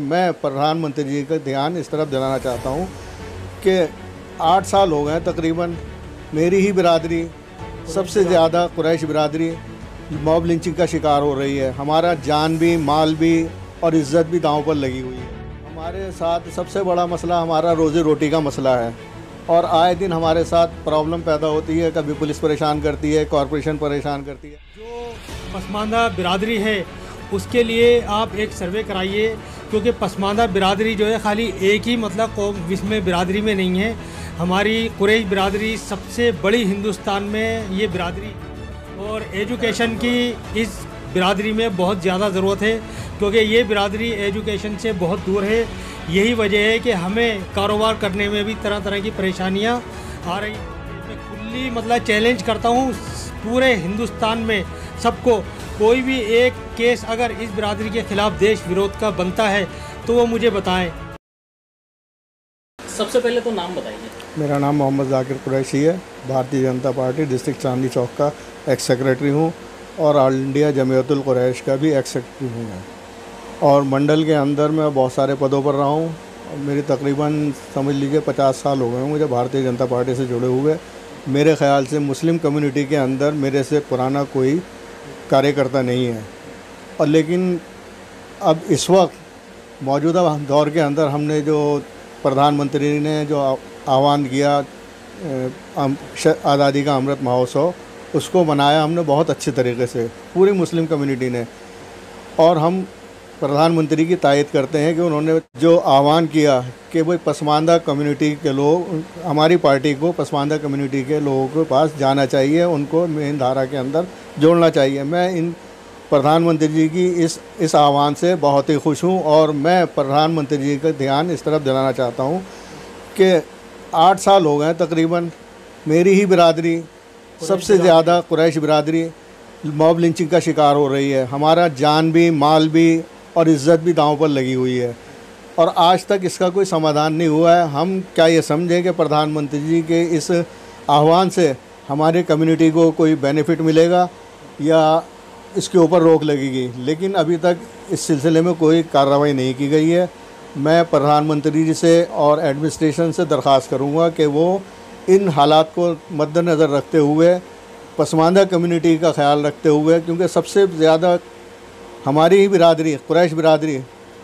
मैं प्रधानमंत्री जी का ध्यान इस तरफ दिलाना चाहता हूँ कि 8 साल हो गए तकरीबन मेरी ही बिरादरी सबसे ज़्यादा कुरैश बिरादरी मॉब लिंचिंग का शिकार हो रही है। हमारा जान भी, माल भी और इज़्ज़त भी दांव पर लगी हुई है। हमारे साथ सबसे बड़ा मसला हमारा रोज़ी रोटी का मसला है और आए दिन हमारे साथ प्रॉब्लम पैदा होती है। कभी पुलिस परेशान करती है, कॉरपोरेशन परेशान करती है। जो पसमानदा बिरादरी है उसके लिए आप एक सर्वे कराइए, क्योंकि पसमानदा बिरादरी जो है खाली एक ही मतलब कौम इसमें बिरादरी में नहीं है। हमारी कुरैश बिरादरी सबसे बड़ी हिंदुस्तान में ये बिरादरी, और एजुकेशन की इस बिरादरी में बहुत ज़्यादा ज़रूरत है, क्योंकि ये बिरादरी एजुकेशन से बहुत दूर है। यही वजह है कि हमें कारोबार करने में भी तरह तरह की परेशानियां आ रही हैं। मैं खुली मतलब चैलेंज करता हूं पूरे हिंदुस्तान में सबको, कोई भी एक केस अगर इस बिरादरी के खिलाफ देश विरोध का बनता है तो वो मुझे बताएं। सबसे पहले तो नाम बताइए। मेरा नाम मोहम्मद जाकिर कुरैशी है। भारतीय जनता पार्टी डिस्ट्रिक्ट चांदनी चौक का एक्स सेक्रेटरी हूँ और ऑल इंडिया जमीयतुल कुरैश का भी एक्स सेक्रेटरी हूँ मैं। और मंडल के अंदर मैं बहुत सारे पदों पर रहा हूँ। मेरी तकरीबन समझ लीजिए 50 साल हो गए हैं मुझे भारतीय जनता पार्टी से जुड़े हुए। मेरे ख़्याल से मुस्लिम कम्युनिटी के अंदर मेरे से पुराना कोई कार्यकर्ता नहीं है। और लेकिन अब इस वक्त मौजूदा दौर के अंदर हमने जो प्रधानमंत्री ने जो आह्वान किया आज़ादी का अमृत महोत्सव, उसको मनाया हमने बहुत अच्छे तरीके से, पूरी मुस्लिम कम्युनिटी ने। और हम प्रधानमंत्री की तायद करते हैं कि उन्होंने जो आह्वान किया कि भाई पसमानदा कम्युनिटी के लोग, हमारी पार्टी को पसमानदा कम्युनिटी के लोगों के पास जाना चाहिए, उनको मेन धारा के अंदर जोड़ना चाहिए। मैं इन प्रधानमंत्री जी की इस आह्वान से बहुत ही खुश हूँ और मैं प्रधानमंत्री जी का ध्यान इस तरफ दिलाना चाहता हूँ कि 8 साल हो गए तकरीबन मेरी ही बिरादरी सबसे ज़्यादा कुरैश बिरादरी मॉब लिंचिंग का शिकार हो रही है। हमारा जान भी, माल भी और इज़्ज़त भी दांव पर लगी हुई है और आज तक इसका कोई समाधान नहीं हुआ है। हम क्या ये समझें कि प्रधानमंत्री जी के इस आह्वान से हमारे कम्युनिटी को कोई बेनिफिट मिलेगा या इसके ऊपर रोक लगेगी, लेकिन अभी तक इस सिलसिले में कोई कार्रवाई नहीं की गई है। मैं प्रधानमंत्री जी से और एडमिनिस्ट्रेशन से दरख्वास्त करूंगा कि वो इन हालात को मद्देनज़र रखते हुए पसमानदा कम्युनिटी का ख्याल रखते हुए, क्योंकि सबसे ज़्यादा हमारी ही बिरादरी कुरैश बिरादरी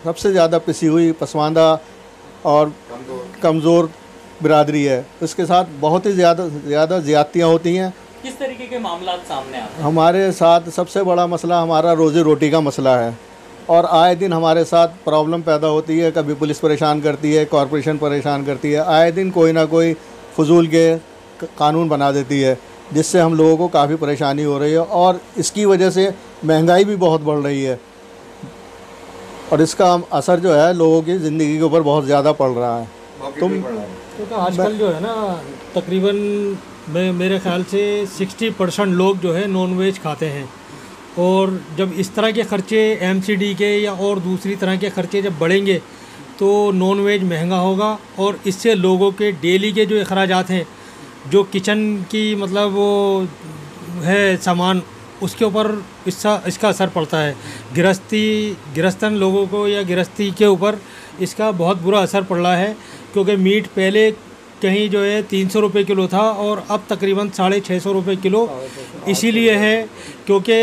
सबसे ज़्यादा पिसी हुई पसमानदा और कमज़ोर बिरादरी है। इसके साथ बहुत ही ज़्यादा ज़्यादतियाँ होती हैं। किस तरीके के मामला सामने आते हैं? हमारे साथ सबसे बड़ा मसला हमारा रोज़ी रोटी का मसला है और आए दिन हमारे साथ प्रॉब्लम पैदा होती है। कभी पुलिस परेशान करती है, कॉरपोरेशन परेशान करती है। आए दिन कोई ना कोई फजूल के कानून बना देती है, जिससे हम लोगों को काफ़ी परेशानी हो रही है और इसकी वजह से महंगाई भी बहुत बढ़ रही है और इसका असर जो है लोगों की ज़िंदगी के ऊपर बहुत ज़्यादा पड़ रहा है। तो आजकल जो है ना तकरीबन मेरे ख्याल से 60% लोग जो है नॉन वेज खाते हैं, और जब इस तरह के ख़र्चे एमसीडी के या और दूसरी तरह के ख़र्चे जब बढ़ेंगे तो नॉन वेज महंगा होगा और इससे लोगों के डेली के जो अखराजात हैं, जो किचन की मतलब वो है सामान, उसके ऊपर इसका असर पड़ता है। गृहस्थन लोगों को या गृहस्थी के ऊपर इसका बहुत बुरा असर पड़ रहा है, क्योंकि मीट पहले कहीं जो है 300 रुपये किलो था और अब तकरीबन 650 रुपये किलो इसीलिए है क्योंकि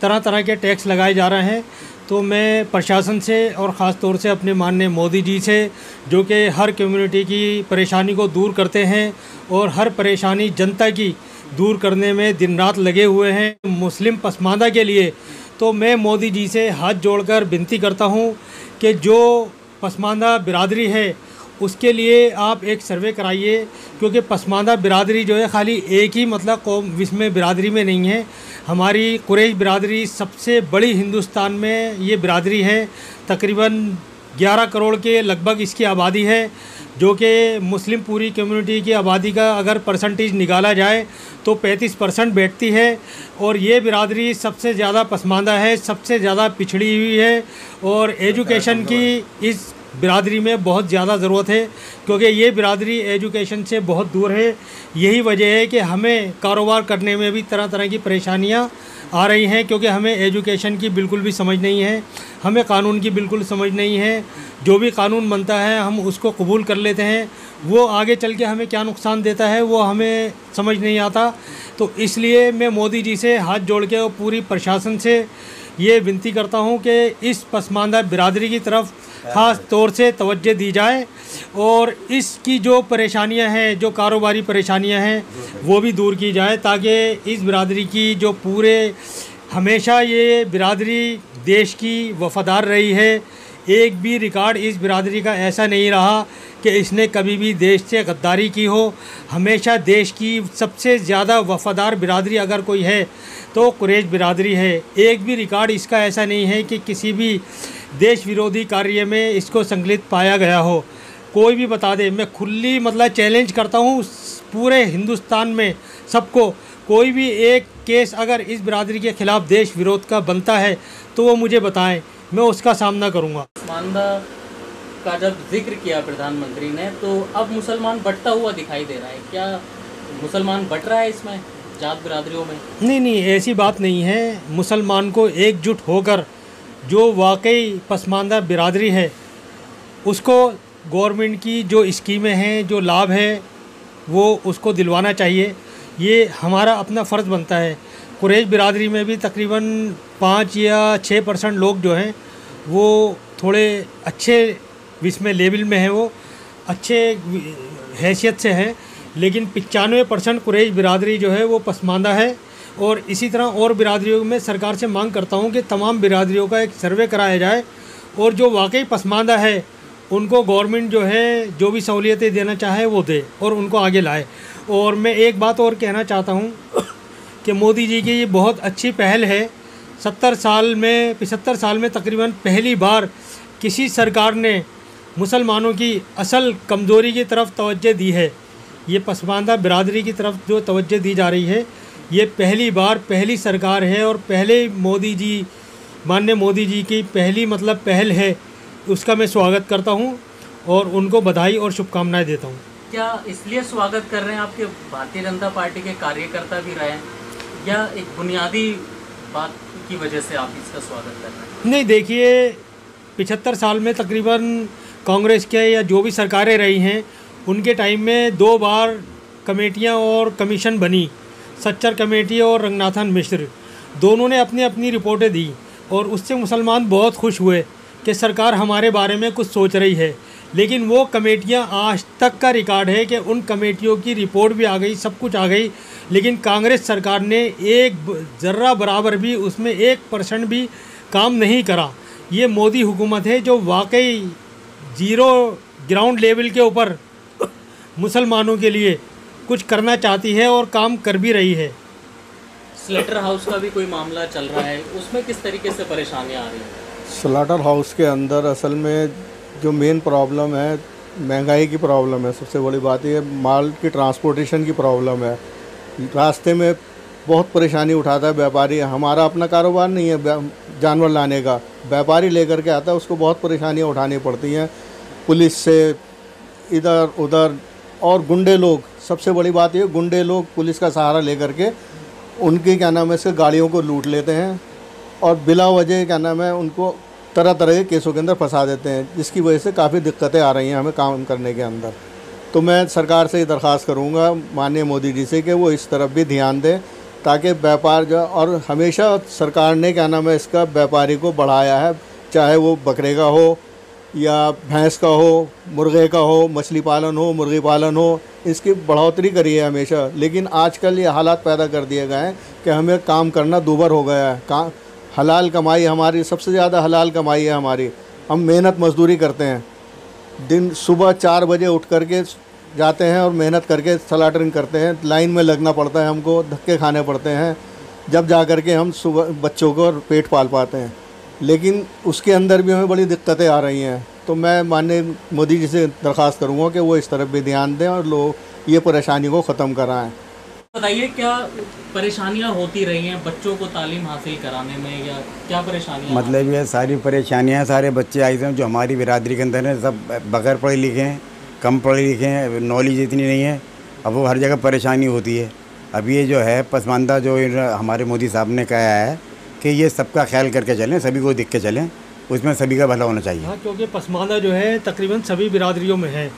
तरह तरह के टैक्स लगाए जा रहे हैं। तो मैं प्रशासन से और ख़ास तौर से अपने माननीय मोदी जी से, जो कि हर कम्युनिटी की परेशानी को दूर करते हैं और हर परेशानी जनता की दूर करने में दिन रात लगे हुए हैं मुस्लिम पसमानदा के लिए, तो मैं मोदी जी से हाथ जोड़कर विनती करता हूं कि जो पसमानदा बिरादरी है उसके लिए आप एक सर्वे कराइए, क्योंकि पसमानदा बिरादरी जो है खाली एक ही मतलब कौम इसमें बिरादरी में नहीं है। हमारी कुरैश बिरादरी सबसे बड़ी हिंदुस्तान में ये बिरादरी है। तकरीबन 11 करोड़ के लगभग इसकी आबादी है, जो कि मुस्लिम पूरी कम्युनिटी की आबादी का अगर परसेंटेज निकाला जाए तो 35% बैठती है। और ये बिरादरी सबसे ज़्यादा पसमानदा है, सबसे ज़्यादा पिछड़ी हुई है और एजुकेशन की इस बिरादरी में बहुत ज़्यादा ज़रूरत है, क्योंकि ये बिरादरी एजुकेशन से बहुत दूर है। यही वजह है कि हमें कारोबार करने में भी तरह तरह की परेशानियाँ आ रही हैं, क्योंकि हमें एजुकेशन की बिल्कुल भी समझ नहीं है, हमें कानून की बिल्कुल समझ नहीं है। जो भी कानून बनता है हम उसको कबूल कर लेते हैं, वो आगे चल के हमें क्या नुकसान देता है वो हमें समझ नहीं आता। तो इसलिए मैं मोदी जी से हाथ जोड़ के और पूरी प्रशासन से ये विनती करता हूँ कि इस पसमानदा बिरादरी की तरफ ख़ास तौर से तवज्जो दी जाए और इसकी जो परेशानियां हैं, जो कारोबारी परेशानियां हैं, वो भी दूर की जाए, ताकि इस बिरादरी की जो पूरे हमेशा ये बिरादरी देश की वफ़ादार रही है। एक भी रिकॉर्ड इस बिरादरी का ऐसा नहीं रहा कि इसने कभी भी देश से गद्दारी की हो। हमेशा देश की सबसे ज़्यादा वफ़ादार बिरादरी अगर कोई है तो कुरैश बिरादरी है। एक भी रिकॉर्ड इसका ऐसा नहीं है कि किसी भी देश विरोधी कार्य में इसको संलिप्त पाया गया हो। कोई भी बता दे, मैं खुली मतलब चैलेंज करता हूँ पूरे हिंदुस्तान में सबको, कोई भी एक केस अगर इस बिरादरी के ख़िलाफ़ देश विरोध का बनता है तो वो मुझे बताएं, मैं उसका सामना करूँगा। पसमानदा का जब जिक्र किया प्रधानमंत्री ने, तो अब मुसलमान बंटता हुआ दिखाई दे रहा है। क्या मुसलमान बंट रहा है इसमें जात बिरादरियों में? नहीं, ऐसी बात नहीं है। मुसलमान को एकजुट होकर जो वाकई पसमानदा बिरादरी है उसको गवर्नमेंट की जो स्कीमें हैं, जो लाभ है, वो उसको दिलवाना चाहिए। ये हमारा अपना फ़र्ज़ बनता है। कुरैश बिरादरी में भी तकरीबन 5 या 6% लोग जो हैं वो थोड़े अच्छे इसमें लेवल में हैं, वो अच्छे हैसियत से हैं, लेकिन 95% कुरैश बिरादरी जो है वो पसमानदा है। और इसी तरह और बिरादरियों में सरकार से मांग करता हूँ कि तमाम बिरादरियों का एक सर्वे कराया जाए और जो वाकई पसमानदा है उनको गवर्नमेंट जो है जो भी सहूलियतें देना चाहे वो दे और उनको आगे लाए। और मैं एक बात और कहना चाहता हूँ कि मोदी जी की ये बहुत अच्छी पहल है। 75 साल में तकरीबन पहली बार किसी सरकार ने मुसलमानों की असल कमज़ोरी की तरफ तवज्जो दी है। ये पसमानदा बिरादरी की तरफ जो तवज्जो दी जा रही है, ये पहली बार पहली सरकार है और पहले माननीय मोदी जी की पहली पहल है। उसका मैं स्वागत करता हूं और उनको बधाई और शुभकामनाएं देता हूं। क्या इसलिए स्वागत कर रहे हैं आपके भारतीय जनता पार्टी के कार्यकर्ता भी रहे हैं, या एक बुनियादी बात की वजह से आप इसका स्वागत कर रहे हैं? नहीं, देखिए 75 साल में तकरीबन कांग्रेस के या जो भी सरकारें रही हैं उनके टाइम में 2 बार कमेटियां और कमीशन बनी, सच्चर कमेटी और रंगनाथन मिश्र, दोनों ने अपनी अपनी रिपोर्टें दी और उससे मुसलमान बहुत खुश हुए कि सरकार हमारे बारे में कुछ सोच रही है। लेकिन वो कमेटियां आज तक का रिकॉर्ड है कि उन कमेटियों की रिपोर्ट भी आ गई, सब कुछ आ गई, लेकिन कांग्रेस सरकार ने एक ज़र्रा बराबर भी उसमें 1% भी काम नहीं करा। ये मोदी हुकूमत है जो वाकई ज़ीरो ग्राउंड लेवल के ऊपर मुसलमानों के लिए कुछ करना चाहती है और काम कर भी रही है। स्लेटर हाउस का भी कोई मामला चल रहा है, उसमें किस तरीके से परेशानियां आ रही हैं? स्लाटर हाउस के अंदर असल में जो मेन प्रॉब्लम है महंगाई की प्रॉब्लम है। सबसे बड़ी बात ये माल की ट्रांसपोर्टेशन की प्रॉब्लम है। रास्ते में बहुत परेशानी उठाता है व्यापारी। हमारा अपना कारोबार नहीं है जानवर लाने का, व्यापारी लेकर के आता है, उसको बहुत परेशानियाँ उठानी पड़ती हैं पुलिस से, इधर उधर, और गुंडे लोग। सबसे बड़ी बात ये, गुंडे लोग पुलिस का सहारा लेकर के उनकी से गाड़ियों को लूट लेते हैं और बिला वजह उनको तरह तरह के केसों के अंदर फंसा देते हैं, जिसकी वजह से काफ़ी दिक्कतें आ रही हैं हमें काम करने के अंदर। तो मैं सरकार से ये दरख्वास्त करूँगा माननीय मोदी जी से कि वो इस तरफ भी ध्यान दें, ताकि व्यापार जो, और हमेशा सरकार ने इसका व्यापारी को बढ़ाया है, चाहे वो बकरे का हो या भैंस का हो, मुर्गे का हो, मछली पालन हो, मुर्गी पालन हो, इसकी बढ़ोतरी करी है हमेशा। लेकिन आजकल ये हालात पैदा कर दिए गए हैं कि हमें काम करना दूभर हो गया है। हलाल कमाई हमारी सबसे ज़्यादा हलाल कमाई है हमारी। हम मेहनत मजदूरी करते हैं, दिन सुबह 4 बजे उठ करके जाते हैं और मेहनत करके स्लाटरिंग करते हैं, लाइन में लगना पड़ता है, हमको धक्के खाने पड़ते हैं, जब जा कर के हम सुबह बच्चों को पेट पाल पाते हैं। लेकिन उसके अंदर भी हमें बड़ी दिक्कतें आ रही हैं। तो मैं माननीय मोदी जी से दरख्वास्त करूँगा कि वो इस तरफ भी ध्यान दें और लोग ये परेशानी को ख़त्म कराएँ। बताइए क्या परेशानियां होती रही हैं बच्चों को तालीम हासिल कराने में, या क्या परेशानियां? मतलब ये सारी परेशानियां सारे बच्चे आए थे जो हमारी बिरादरी के अंदर हैं, सब बगैर पढ़े लिखे हैं, कम पढ़े लिखे हैं, नॉलेज इतनी नहीं है। अब वो हर जगह परेशानी होती है। अब ये जो है पसमानदा जो हमारे मोदी साहब ने कहा है कि ये सबका ख्याल करके चलें, सभी को देख के चलें, उसमें सभी का भला होना चाहिए। हाँ, क्योंकि पसमानदा जो है तकरीबन सभी बिरादरियों में है।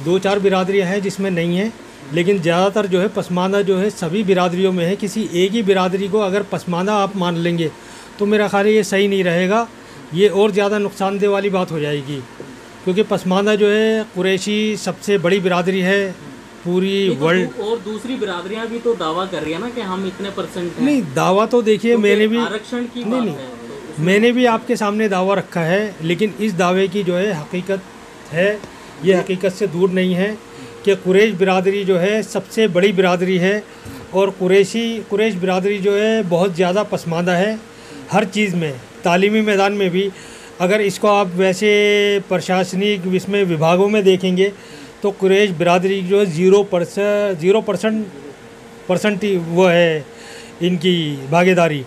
2-4 बिरादरियाँ हैं जिसमें नहीं है, लेकिन ज़्यादातर जो है पसमानदा जो है सभी बिरादरियों में है। किसी एक ही बिरादरी को अगर पसमानदा आप मान लेंगे तो मेरा ख्याल है ये सही नहीं रहेगा, ये और ज़्यादा नुकसानदेह वाली बात हो जाएगी। क्योंकि पसमानदा जो है कुरैशी सबसे बड़ी बिरादरी है पूरी वर्ल्ड। और दूसरी बिरादरियां भी तो दावा कर रही है ना कि हम इतने परसेंट हैं। नहीं, दावा तो देखिए मैंने भी आरक्षण की बात है तो मैंने भी आपके सामने दावा रखा है, लेकिन इस दावे की जो है हकीकत है, ये हकीकत से दूर नहीं है कि कुरैश बिरादरी जो है सबसे बड़ी बिरादरी है और कुरैश बिरादरी जो है बहुत ज़्यादा पसमानदा है हर चीज़ में। तालीमी मैदान में भी अगर इसको आप वैसे प्रशासनिक इसमें विभागों में देखेंगे तो कुरैश बिरादरी जो है 0% वो है इनकी भागीदारी।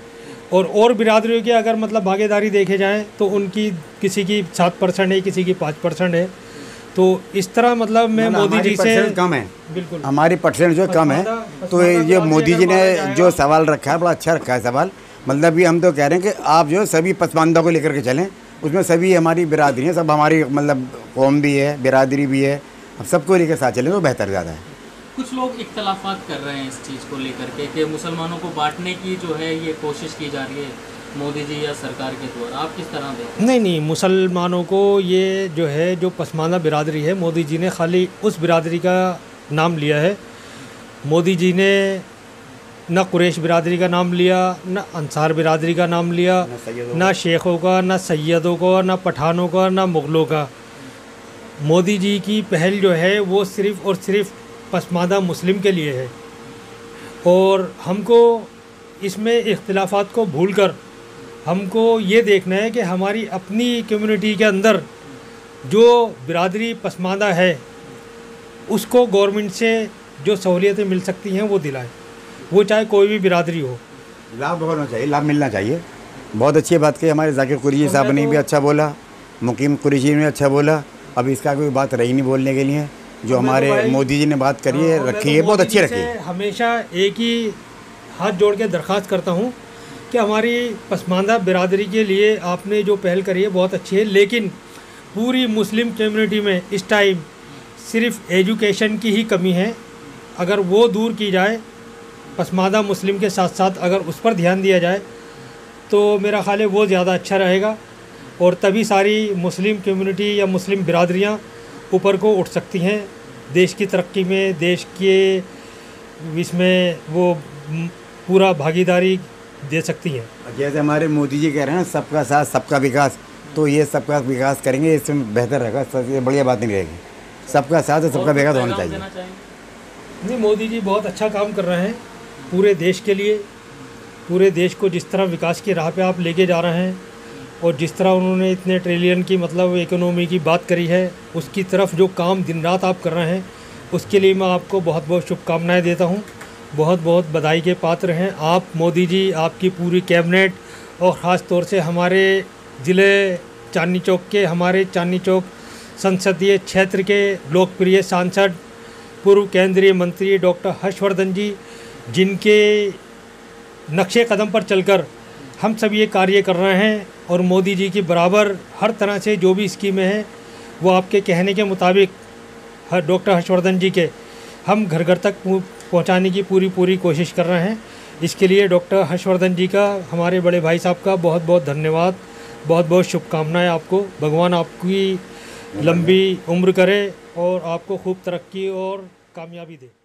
और बिरादरियों की अगर मतलब भागीदारी देखे जाएं तो उनकी किसी की 7% है, किसी की 5% है। तो इस तरह मतलब मैं मोदी जी से कम है, बिल्कुल हमारी परसेंट जो कम है। तो ये मोदी जी ने जो सवाल रखा है बड़ा अच्छा रखा है सवाल। मतलब ये हम तो कह रहे हैं कि आप जो सभी पसमानदा को लेकर के चलें, उसमें सभी हमारी बिरादरी हैं, सब हमारी मतलब कौम भी है, बिरादरी भी है, अब सबको लेकर साथ चलें तो बेहतर ज़्यादा है। कुछ लोग इख्तलाफात कर रहे हैं इस चीज़ को लेकर के कि मुसलमानों को बांटने की जो है ये कोशिश की जा रही है मोदी जी या सरकार के द्वारा, आप किस तरह देखें? नहीं, मुसलमानों को ये जो है जो पसमानदा बिरादरी है, मोदी जी ने खाली उस बिरादरी का नाम लिया है। मोदी जी ने ना कुरैश बिरादरी का नाम लिया, ना अंसार बिरादरी का नाम लिया, ना शेखों का, ना सैयदों का, ना पठानों का, ना मुग़लों का। मोदी जी की पहल जो है वो सिर्फ़ और सिर्फ पसमानदा मुस्लिम के लिए है। और हमको इसमें इख्तिलाफ़ात को भूलकर हमको ये देखना है कि हमारी अपनी कम्युनिटी के अंदर जो बिरादरी पसमानदा है उसको गवर्नमेंट से जो सहूलियतें मिल सकती हैं वो दिलाएं, वो चाहे कोई भी बिरादरी हो। लाभ होना चाहिए, लाभ मिलना चाहिए। बहुत अच्छी बात कही हमारे जाकिर कुरैशी साहब ने भी अच्छा बोला, मुकीम कुरैशी ने अच्छा बोला। अब इसका कोई बात रही नहीं बोलने के लिए, जो हमारे मोदी जी ने बात करी है रखी है, बहुत अच्छी रखी है। हमेशा एक ही हाथ जोड़ के दरख्वास्त करता हूँ कि हमारी पसमानदा बिरादरी के लिए आपने जो पहल करी है बहुत अच्छी है, लेकिन पूरी मुस्लिम कम्युनिटी में इस टाइम सिर्फ एजुकेशन की ही कमी है। अगर वो दूर की जाए, पसमानदा मुस्लिम के साथ साथ अगर उस पर ध्यान दिया जाए तो मेरा ख्याल है वो ज़्यादा अच्छा रहेगा, और तभी सारी मुस्लिम कम्युनिटी या मुस्लिम बिरादरियाँ ऊपर को उठ सकती हैं देश की तरक्की में, देश के इसमें वो पूरा भागीदारी दे सकती हैं। जैसे हमारे मोदी जी कह रहे हैं सबका साथ सबका विकास, तो ये सबका विकास करेंगे, इसमें बेहतर रहेगा, सबसे बढ़िया बात नहीं रहेगी। सबका साथ और सबका विकास होना चाहिए। नहीं, मोदी जी बहुत अच्छा काम कर रहे हैं पूरे देश के लिए। पूरे देश को जिस तरह विकास की राह पे आप लेके जा रहे हैं और जिस तरह उन्होंने इतने ट्रिलियन की मतलब इकोनॉमी की बात करी है, उसकी तरफ जो काम दिन रात आप कर रहे हैं, उसके लिए मैं आपको बहुत बहुत शुभकामनाएं देता हूं। बहुत बहुत बधाई के पात्र हैं आप मोदी जी, आपकी पूरी कैबिनेट, और ख़ास तौर से हमारे ज़िले चांदनी चौक के, हमारे चांदनी चौक संसदीय क्षेत्र के लोकप्रिय सांसद पूर्व केंद्रीय मंत्री डॉक्टर हर्षवर्धन जी, जिनके नक्शे कदम पर चलकर हम सब ये कार्य कर रहे हैं। और मोदी जी की बराबर हर तरह से जो भी स्कीमें हैं वो आपके कहने के मुताबिक डॉक्टर हर्षवर्धन जी के हम घर घर तक पहुंचाने की पूरी कोशिश कर रहे हैं। इसके लिए डॉक्टर हर्षवर्धन जी का, हमारे बड़े भाई साहब का बहुत बहुत धन्यवाद, बहुत बहुत शुभकामनाएं आपको। भगवान आपकी लंबी उम्र करे और आपको खूब तरक्की और कामयाबी दे।